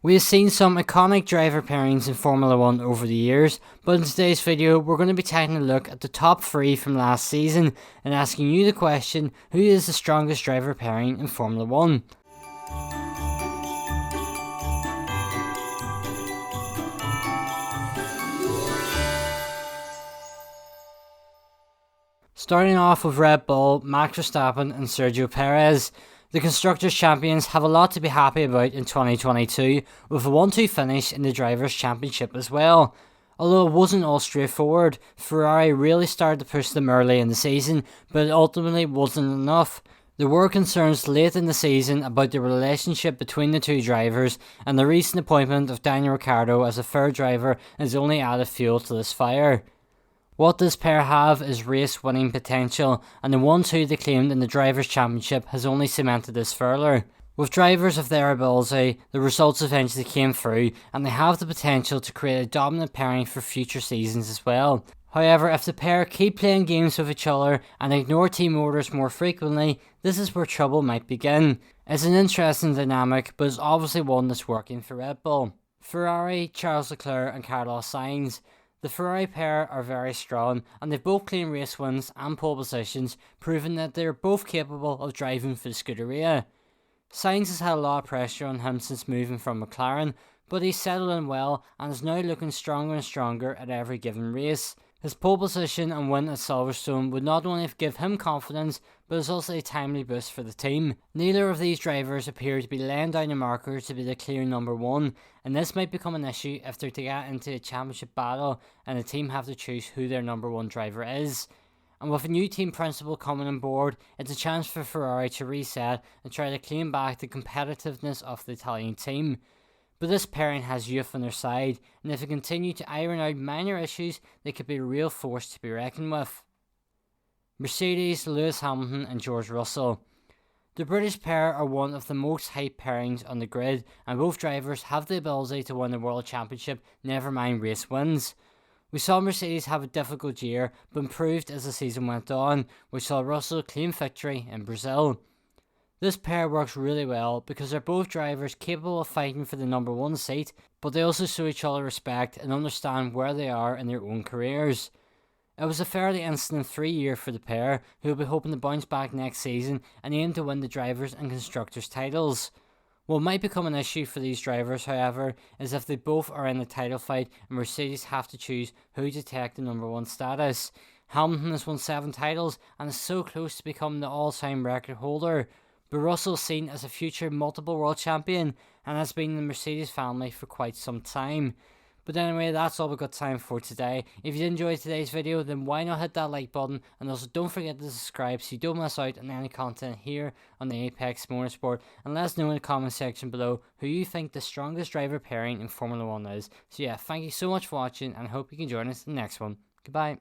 We have seen some iconic driver pairings in Formula 1 over the years, but in today's video we're going to be taking a look at the top 3 from last season and asking you the question, who is the strongest driver pairing in Formula 1? Starting off with Red Bull, Max Verstappen and Sergio Perez. The Constructors' Champions have a lot to be happy about in 2022, with a 1-2 finish in the Drivers' Championship as well. Although it wasn't all straightforward, Ferrari really started to push them early in the season, but it ultimately wasn't enough. There were concerns late in the season about the relationship between the two drivers, and the recent appointment of Daniel Ricciardo as a third driver has only added fuel to this fire. What this pair have is race winning potential, and the 1-2 they claimed in the Drivers' Championship has only cemented this further. With drivers of their ability, the results eventually came through, and they have the potential to create a dominant pairing for future seasons as well. However, if the pair keep playing games with each other and ignore team orders more frequently, this is where trouble might begin. It's an interesting dynamic, but it's obviously one that's working for Red Bull. Ferrari, Charles Leclerc and Carlos Sainz. The Ferrari pair are very strong, and they've both clean race wins and pole positions, proving that they are both capable of driving for the Scuderia. Sainz has had a lot of pressure on him since moving from McLaren, but he's settled in well and is now looking stronger and stronger at every given race. His pole position and win at Silverstone would not only give him confidence, but is also a timely boost for the team. Neither of these drivers appear to be laying down a marker to be the clear number one, and this might become an issue if they're to get into a championship battle and the team have to choose who their number one driver is. And with a new team principal coming on board, it's a chance for Ferrari to reset and try to claim back the competitiveness of the Italian team. But this pairing has youth on their side, and if they continue to iron out minor issues, they could be a real force to be reckoned with. Mercedes, Lewis Hamilton and George Russell. The British pair are one of the most hyped pairings on the grid, and both drivers have the ability to win the World Championship, never mind race wins. We saw Mercedes have a difficult year, but improved as the season went on, which saw Russell claim victory in Brazil. This pair works really well because they're both drivers capable of fighting for the number one seat, but they also show each other respect and understand where they are in their own careers. It was a fairly instant 3 year for the pair, who will be hoping to bounce back next season and aim to win the drivers and constructors titles. What might become an issue for these drivers, however, is if they both are in the title fight and Mercedes have to choose who to take the number one status. Hamilton has won 7 titles and is so close to becoming the all-time record holder. But Russell is seen as a future multiple world champion and has been in the Mercedes family for quite some time. But anyway, that's all we've got time for today. If you did enjoy today's video, then why not hit that like button, and also don't forget to subscribe so you don't miss out on any content here on the Apex Motorsport, and let us know in the comment section below who you think the strongest driver pairing in Formula 1 is. So yeah, thank you so much for watching, and I hope you can join us in the next one. Goodbye.